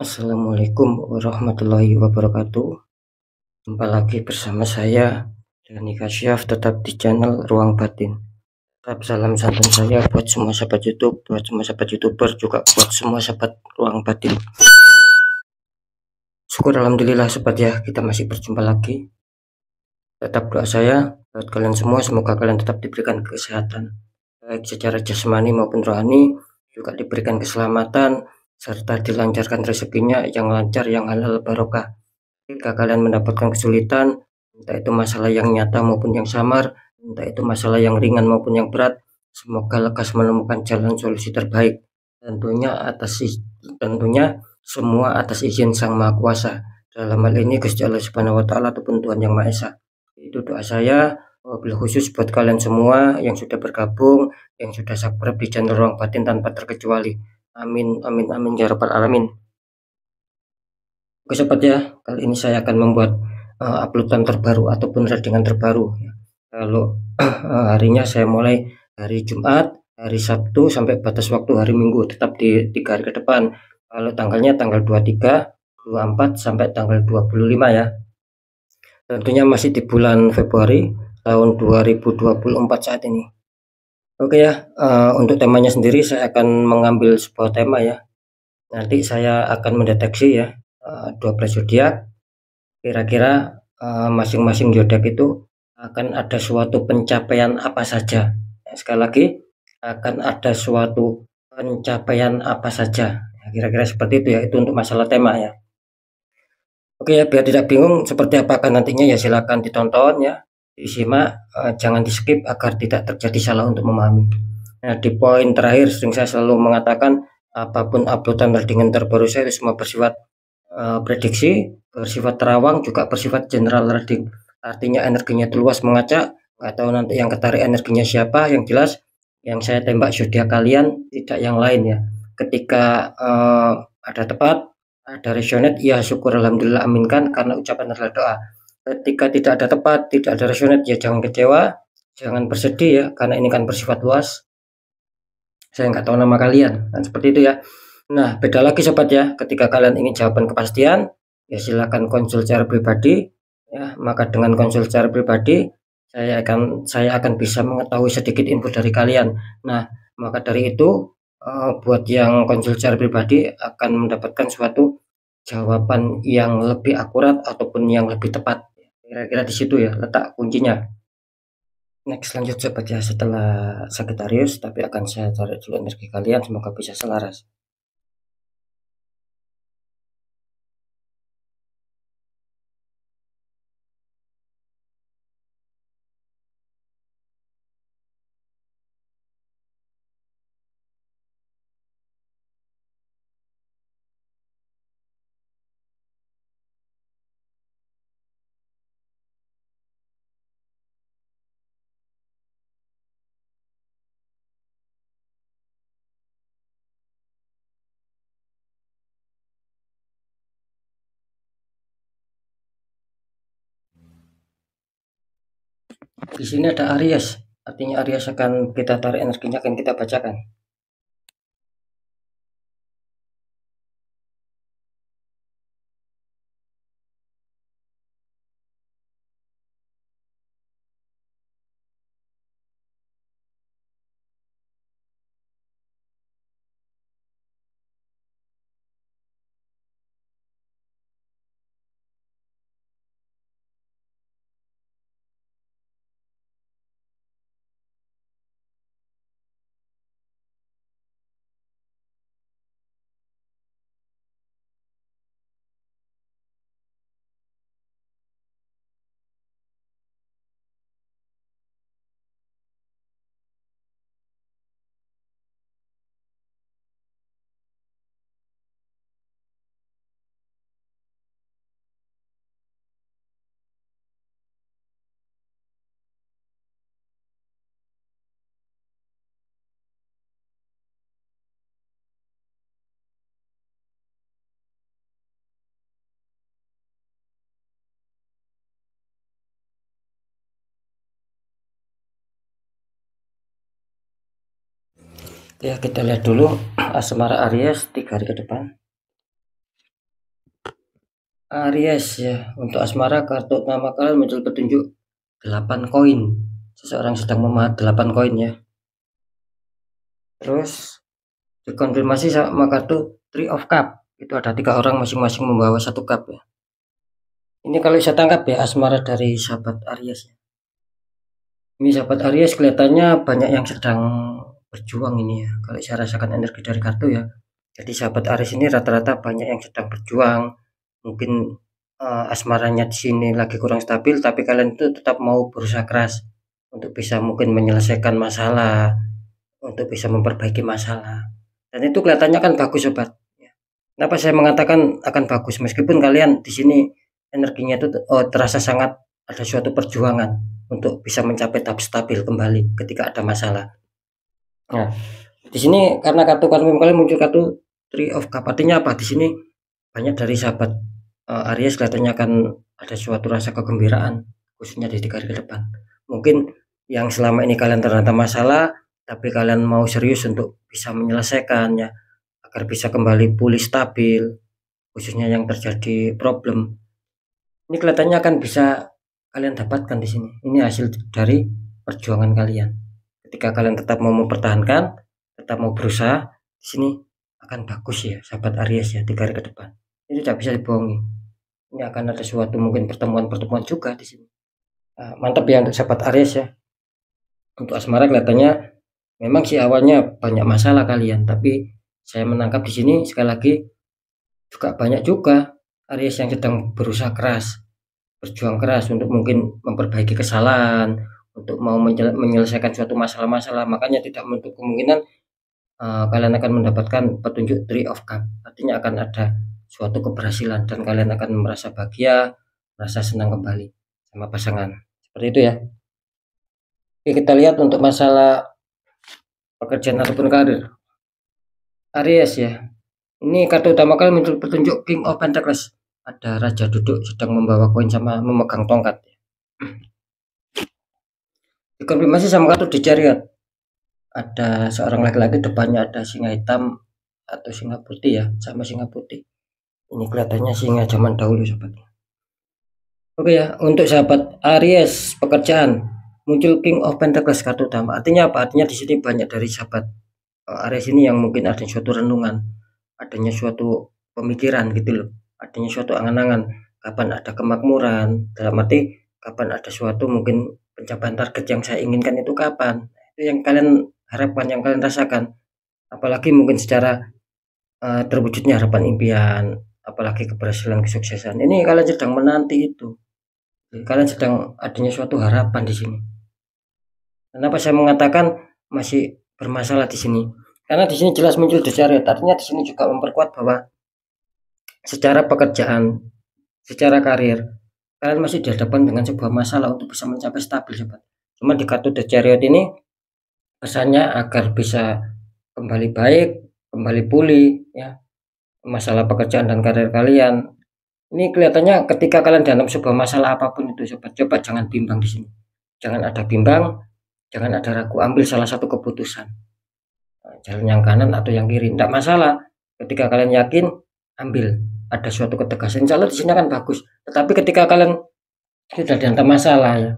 Assalamualaikum warahmatullahi wabarakatuh. Jumpa lagi bersama saya Dani Kasyaf, tetap di channel Ruang Batin. Tetap salam santun saya buat semua sahabat YouTube, buat semua sahabat YouTuber, juga buat semua sahabat Ruang Batin. Syukur alhamdulillah sobat ya, kita masih berjumpa lagi. Tetap doa saya buat kalian semua, semoga kalian tetap diberikan kesehatan, baik secara jasmani maupun rohani, juga diberikan keselamatan, serta dilancarkan rezekinya yang lancar, yang halal barokah. Jika kalian mendapatkan kesulitan, entah itu masalah yang nyata maupun yang samar, entah itu masalah yang ringan maupun yang berat, semoga lekas menemukan jalan solusi terbaik. Tentunya semua atas izin Sang Maha Kuasa. Dalam hal ini Gusti Allah Subhanahu wa taala ataupun Tuhan Yang Maha Esa. Itu doa saya, wabil khusus buat kalian semua yang sudah bergabung, yang sudah subscribe di channel Ruang Batin tanpa terkecuali. Amin amin amin ya rabbal alamin. Oke sobat ya, kali ini saya akan membuat uploadan terbaru ataupun settingan terbaru. Kalau harinya saya mulai hari Jumat, hari Sabtu sampai batas waktu hari Minggu, tetap di 3 hari ke depan. Kalau tanggalnya tanggal 23, 24 sampai tanggal 25 ya. Tentunya masih di bulan Februari tahun 2024 saat ini. Oke ya, untuk temanya sendiri saya akan mengambil sebuah tema ya. Nanti saya akan mendeteksi ya 12 zodiak. Kira-kira masing-masing zodiak itu akan ada suatu pencapaian apa saja. Sekali lagi, akan ada suatu pencapaian apa saja. Kira-kira seperti itu ya, itu untuk masalah tema ya. Oke ya, biar tidak bingung seperti apakah nantinya ya silakan ditonton ya, disimak, jangan di skip agar tidak terjadi salah untuk memahami. Nah, di poin terakhir sering saya selalu mengatakan apapun uploadan readingan terbaru saya itu semua bersifat prediksi, bersifat terawang, juga bersifat general reading. Artinya energinya itu luas mengacak, nggak tahu nanti yang ketarik energinya siapa, yang jelas yang saya tembak zodiak kalian, tidak yang lain ya. Ketika ada tepat, ada resonate, ya syukur alhamdulillah aminkan, karena ucapan adalah doa. Ketika tidak ada tepat, tidak ada resonate, ya jangan kecewa, jangan bersedih ya, karena ini kan bersifat luas. Saya nggak tahu nama kalian, dan seperti itu ya. Nah, beda lagi sobat ya, ketika kalian ingin jawaban kepastian, ya silakan konsul secara pribadi ya. Maka dengan konsul secara pribadi, saya akan bisa mengetahui sedikit info dari kalian. Nah, maka dari itu buat yang konsul secara pribadi akan mendapatkan suatu jawaban yang lebih akurat ataupun yang lebih tepat. Kira-kira di situ ya letak kuncinya. Next lanjut sobat ya, setelah Sagittarius, tapi akan saya tarik dulu energi kalian, semoga bisa selaras. Di sini ada Aries, artinya Aries akan kita tarik energinya, akan kita bacakan. Ya, kita lihat dulu asmara Aries 3 hari ke depan. Aries ya, untuk asmara kartu utama kalian muncul petunjuk 8 koin. Seseorang sedang memahat 8 koin ya. Terus dikonfirmasi sama kartu Three of Cup. Itu ada 3 orang masing-masing membawa 1 cup ya. Ini kalau saya tangkap ya asmara dari sahabat Aries ya. Ini sahabat Aries kelihatannya banyak yang sedang berjuang ini ya. Kalau saya rasakan energi dari kartu ya. Jadi sahabat Aries ini rata-rata banyak yang sedang berjuang. Mungkin asmaranya di sini lagi kurang stabil, tapi kalian itu tetap mau berusaha keras untuk bisa mungkin menyelesaikan masalah, untuk bisa memperbaiki masalah. Dan itu kelihatannya kan bagus sobat. Kenapa saya mengatakan akan bagus meskipun kalian di sini energinya itu terasa sangat ada suatu perjuangan untuk bisa mencapai tahap stabil kembali ketika ada masalah. Nah, di sini karena kartu kalian muncul kartu Three of Cup, artinya apa? Di sini banyak dari sahabat Aries kelihatannya akan ada suatu rasa kegembiraan khususnya di hari ke depan. Mungkin yang selama ini kalian terhantam masalah tapi kalian mau serius untuk bisa menyelesaikannya agar bisa kembali pulih stabil, khususnya yang terjadi problem. Ini kelihatannya akan bisa kalian dapatkan di sini. Ini hasil dari perjuangan kalian. Ketika kalian tetap mau mempertahankan, tetap mau berusaha, di sini akan bagus ya, sahabat Aries ya, 3 hari ke depan. Ini tidak bisa dibohongi. Ini akan ada suatu mungkin pertemuan-pertemuan juga di sini. Nah, mantap ya untuk sahabat Aries ya. Untuk asmara kelihatannya memang sih awalnya banyak masalah kalian, tapi saya menangkap di sini sekali lagi juga banyak juga Aries yang sedang berusaha keras, berjuang keras untuk mungkin memperbaiki kesalahan, untuk mau menyelesaikan suatu masalah-masalah. Makanya tidak menutup kemungkinan kalian akan mendapatkan petunjuk Three of Cup. Artinya akan ada suatu keberhasilan dan kalian akan merasa bahagia, merasa senang kembali sama pasangan. Seperti itu ya. Oke, kita lihat untuk masalah pekerjaan ataupun karir. Aries ya. Ini kartu utama kalian muncul petunjuk King of Pentacles. Ada raja duduk sedang membawa koin sama memegang tongkat. Dikonfirmasi sama kartu di Chariot. Ada seorang laki-laki, depannya ada singa hitam atau singa putih ya, sama singa putih. Ini kelihatannya singa zaman dahulu sobat. Oke ya, untuk sahabat Aries pekerjaan muncul King of Pentacles kartu utama. Artinya apa? Artinya di sini banyak dari sahabat Aries ini yang mungkin ada suatu renungan, adanya suatu pemikiran gitu loh, adanya suatu angan-angan kapan ada kemakmuran, dalam arti kapan ada suatu mungkin pencapaian target yang saya inginkan itu kapan. Itu yang kalian harapkan, yang kalian rasakan, apalagi mungkin secara terwujudnya harapan impian, apalagi keberhasilan kesuksesan. Ini kalian sedang menanti itu, kalian sedang adanya suatu harapan di sini. Kenapa saya mengatakan masih bermasalah di sini? Karena di sini jelas muncul The Chariot. Artinya di sini juga memperkuat bahwa secara pekerjaan, secara karir, kalian masih dihadapkan dengan sebuah masalah untuk bisa mencapai stabil sobat. Cuma di kartu The Chariot ini pesannya agar bisa kembali baik, kembali pulih ya, masalah pekerjaan dan karir kalian. Ini kelihatannya ketika kalian dalam sebuah masalah apapun itu sobat, coba jangan bimbang di sini. Jangan ada bimbang, jangan ada ragu, ambil salah satu keputusan. Jalan yang kanan atau yang kiri, tidak masalah. Ketika kalian yakin, ambil. Ada suatu ketegasan, insya Allah di sini akan bagus. Tetapi ketika kalian sudah dihantam masalah ya,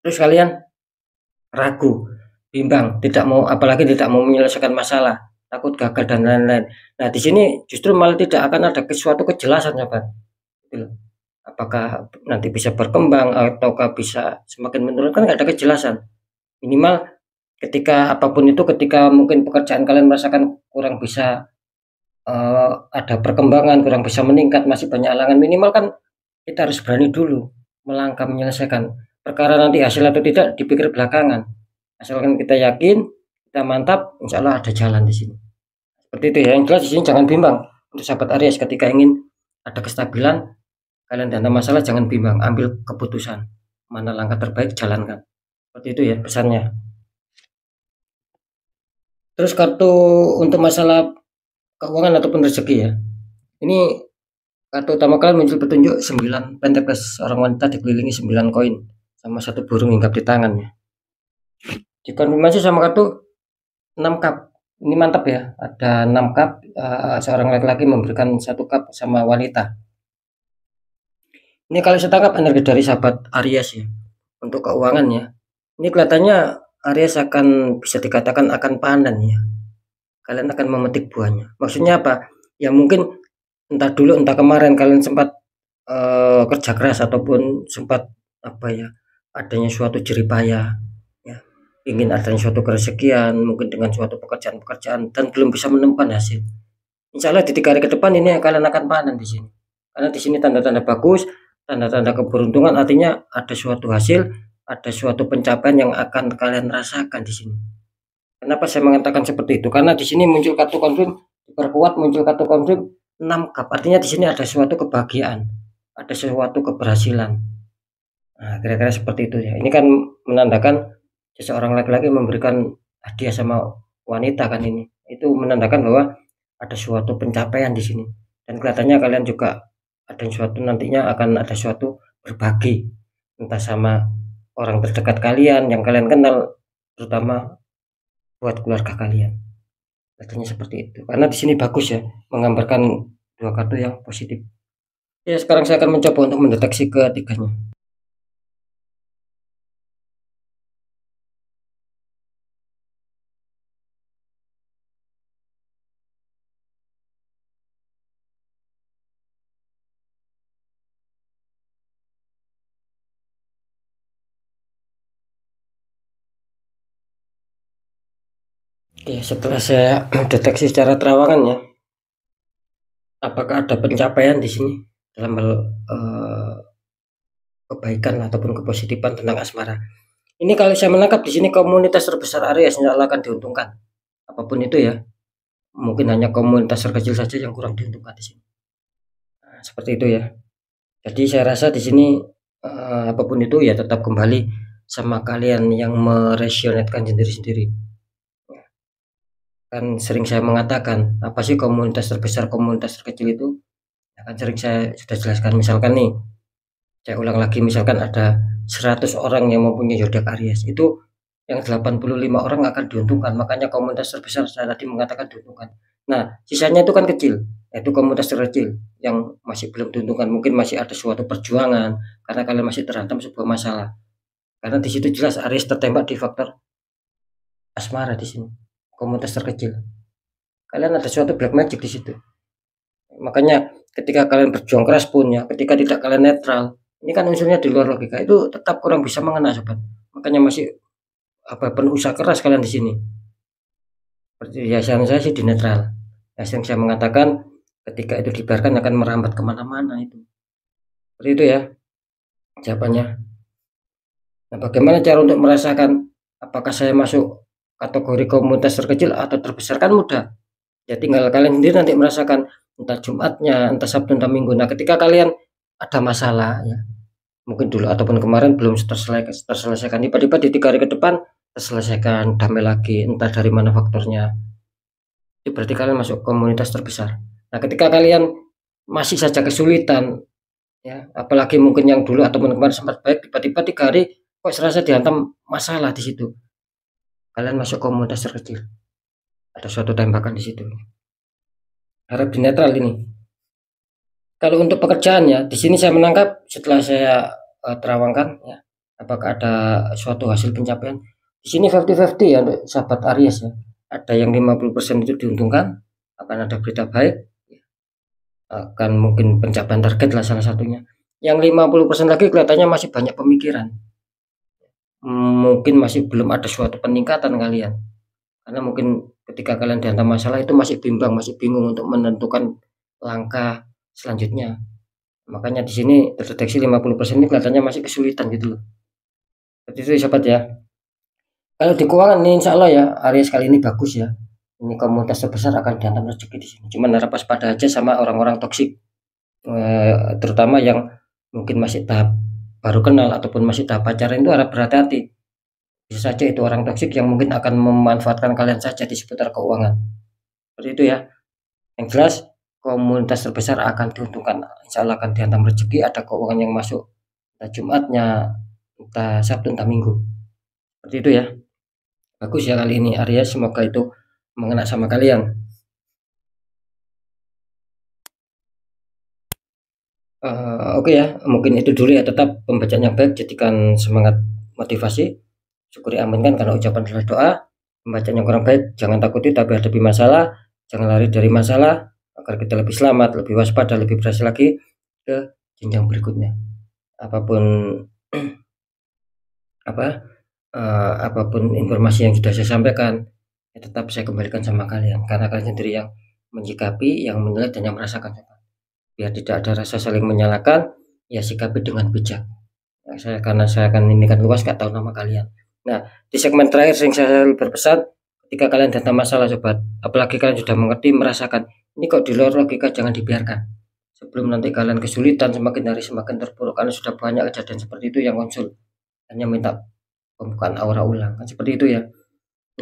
terus kalian ragu, bimbang, tidak mau, apalagi tidak mau menyelesaikan masalah, takut gagal dan lain-lain. Nah di sini justru malah tidak akan ada suatu kejelasan sobat. Apakah nanti bisa berkembang ataukah bisa semakin menurun, kan nggak ada kejelasan. Minimal ketika apapun itu, ketika mungkin pekerjaan kalian merasakan kurang bisa ada perkembangan, kurang bisa meningkat, masih banyak halangan, minimal kan kita harus berani dulu melangkah menyelesaikan perkara. Nanti hasil atau tidak dipikir belakangan, asalkan kita yakin, kita mantap, insya Allah ada jalan di sini. Seperti itu ya. Yang jelas di sini jangan bimbang untuk sahabat Aries, ketika ingin ada kestabilan, kalian ada masalah, jangan bimbang, ambil keputusan mana langkah terbaik, jalankan. Seperti itu ya pesannya. Terus kartu untuk masalah keuangan ataupun rezeki ya. Ini kartu utama kalian muncul petunjuk 9 Pentacles, orang wanita dikelilingi 9 koin sama satu burung hinggap di tangannya. Dikonfirmasi sama kartu 6 cup. Ini mantap ya. Ada 6 cup, seorang laki-laki memberikan 1 cup sama wanita. Ini kalau saya tangkap energi dari sahabat Aries ya, untuk keuangan ya. Ini kelihatannya Aries akan bisa dikatakan akan panen ya. Kalian akan memetik buahnya. Maksudnya apa? Ya mungkin entah dulu entah kemarin kalian sempat kerja keras ataupun sempat apa ya, adanya suatu jeripaya ya, ingin adanya suatu kerezekian mungkin dengan suatu pekerjaan-pekerjaan dan belum bisa menemukan hasil. Insya Allah di 3 hari ke depan ini kalian akan panen di sini. Karena di sini tanda-tanda bagus, tanda-tanda keberuntungan, artinya ada suatu hasil, ada suatu pencapaian yang akan kalian rasakan di sini. Kenapa saya mengatakan seperti itu? Karena di sini muncul kartu konfirm, diperkuat muncul kartu konfirm 6 cup. Artinya di sini ada suatu kebahagiaan, ada sesuatu keberhasilan. Nah, kira-kira seperti itu ya. Ini kan menandakan seseorang laki-laki memberikan hadiah sama wanita kan ini. Itu menandakan bahwa ada suatu pencapaian di sini. Dan kelihatannya kalian juga ada suatu nantinya akan ada suatu berbagi entah sama orang terdekat kalian yang kalian kenal, terutama buat keluarga kalian. Katanya seperti itu. Karena di sini bagus ya, menggambarkan dua kartu yang positif. Ya, sekarang saya akan mencoba untuk mendeteksi ketiganya. Oke, setelah saya deteksi secara terawangan ya, apakah ada pencapaian di sini dalam hal kebaikan ataupun kepositifan tentang asmara. Ini kalau saya menangkap di sini komunitas terbesar Aries yang akan diuntungkan. Apapun itu ya, mungkin hanya komunitas terkecil saja yang kurang diuntungkan di sini. Nah, seperti itu ya. Jadi saya rasa di sini apapun itu ya tetap kembali sama kalian yang meresionetkan sendiri-sendiri. Kan sering saya mengatakan, apa sih komunitas terbesar, komunitas terkecil itu? Ya kan sering saya sudah jelaskan, misalkan nih, saya ulang lagi, misalkan ada 100 orang yang mempunyai zodiak Aries, itu yang 85 orang akan diuntungkan, makanya komunitas terbesar saya tadi mengatakan diuntungkan. Nah, sisanya itu kan kecil, yaitu komunitas terkecil yang masih belum diuntungkan, mungkin masih ada suatu perjuangan karena kalian masih terhantam sebuah masalah. Karena di situ jelas Aries tertembak di faktor asmara di sini, komunitas terkecil. Kalian ada suatu black magic di situ. Makanya ketika kalian berjuang keras pun ya, ketika tidak kalian netral, ini kan unsurnya di luar logika, itu tetap kurang bisa mengena sobat. Makanya masih apa penuh usaha keras kalian di sini. Seperti biasanya saya sih di netral. Yang saya mengatakan ketika itu dibiarkan akan merambat kemana-mana itu. Seperti itu ya jawabannya. Nah, bagaimana cara untuk merasakan apakah saya masuk kategori komunitas terkecil atau terbesar, kan mudah. Ya tinggal kalian sendiri nanti merasakan entah Jumatnya, entah Sabtu, entah Minggu. Nah, ketika kalian ada masalah ya, mungkin dulu ataupun kemarin belum terselesaikan, tiba-tiba di 3 hari ke depan terselesaikan, damai lagi, entah dari mana faktornya. Itu berarti kalian masuk komunitas terbesar. Nah, ketika kalian masih saja kesulitan ya, apalagi mungkin yang dulu ataupun kemarin sempat baik, tiba-tiba 3 hari kok serasa dihantam masalah di situ. Kalian masuk komunitas terkecil. Ada suatu tembakan di situ. Harap di netral ini. Kalau untuk pekerjaannya, di sini saya menangkap setelah saya terawangkan ya, apakah ada suatu hasil pencapaian. Di sini 50-50 ya untuk sahabat Aries ya. Ada yang 50% itu diuntungkan, akan ada berita baik, akan mungkin pencapaian target lah salah satunya. Yang 50% lagi kelihatannya masih banyak pemikiran. Mungkin masih belum ada suatu peningkatan kalian. Karena mungkin ketika kalian dihantam masalah itu masih bimbang, masih bingung untuk menentukan langkah selanjutnya. Makanya di sini terdeteksi 50% ini kelihatannya masih kesulitan gitu loh. Seperti itu sahabat ya. Kalau di keuangan ini insya Allah ya Aries kali ini bagus ya. Ini komunitas terbesar akan dihantam rezeki di sini. Cuman harap waspada aja sama orang-orang toksik, terutama yang mungkin masih tahap baru kenal ataupun masih tahap pacaran, itu harap berhati-hati. Bisa saja itu orang toksik yang mungkin akan memanfaatkan kalian saja di seputar keuangan. Seperti itu ya. Yang jelas komunitas terbesar akan diuntungkan. Insya Allah akan dihantam rezeki, ada keuangan yang masuk. Entah Jumatnya, entah Sabtu, entah Minggu. Seperti itu ya. Bagus ya kali ini Aries, semoga itu mengena sama kalian. Oke ya, mungkin itu dulu ya. Tetap pembacaan yang baik jadikan semangat motivasi, syukuri amankan karena ucapan adalah doa. Pembacaan yang kurang baik jangan takuti tapi hadapi masalah, jangan lari dari masalah agar kita lebih selamat, lebih waspada, lebih berhasil lagi ke jenjang berikutnya. Apapun apapun informasi yang sudah saya sampaikan, ya tetap saya kembalikan sama kalian karena kalian sendiri yang menyikapi, yang menilai dan yang merasakan. Biar tidak ada rasa saling menyalahkan, ya sikapi dengan bijak. Nah, karena saya akan ini kan luas, gak tahu nama kalian. Nah, di segmen terakhir sering saya berpesan, ketika kalian datang masalah sobat, apalagi kalian sudah mengerti, merasakan, ini kok di luar logika, jangan dibiarkan. Sebelum nanti kalian kesulitan, semakin hari semakin terpuruk, karena sudah banyak kejadian seperti itu yang muncul. Hanya minta pembukaan aura ulang, kan seperti itu ya.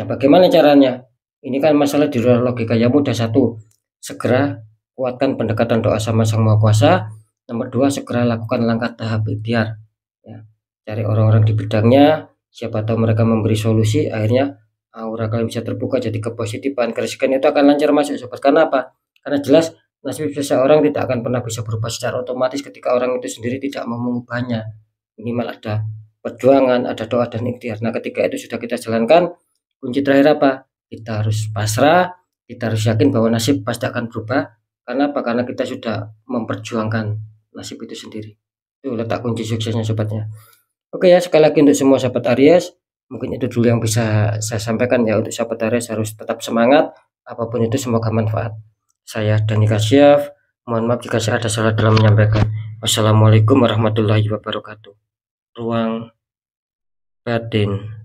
Nah, bagaimana caranya? Ini kan masalah di luar logika. Yang mudah, satu, segera kuatkan pendekatan doa sama Sang Maha Kuasa. Nomor dua, segera lakukan langkah tahap ikhtiar. Ya, cari orang-orang di bidangnya, siapa tahu mereka memberi solusi, akhirnya aura kalian bisa terbuka, jadi kepositifan, keresikan itu akan lancar masuk sobat. Karena apa? Karena jelas nasib seseorang tidak akan pernah bisa berubah secara otomatis ketika orang itu sendiri tidak mau mengubahnya. Minimal ada perjuangan, ada doa dan ikhtiar. Nah, ketika itu sudah kita jalankan, kunci terakhir apa? Kita harus pasrah, kita harus yakin bahwa nasib pasti akan berubah. Karena apa? Karena kita sudah memperjuangkan nasib itu sendiri. Itu letak kunci suksesnya sobatnya. Oke ya, sekali lagi untuk semua sahabat Aries, mungkin itu dulu yang bisa saya sampaikan ya. Untuk sahabat Aries harus tetap semangat, apapun itu semoga manfaat. Saya Dani Kasyaf, mohon maaf jika saya ada salah dalam menyampaikan. Wassalamualaikum warahmatullahi wabarakatuh. Ruang batin.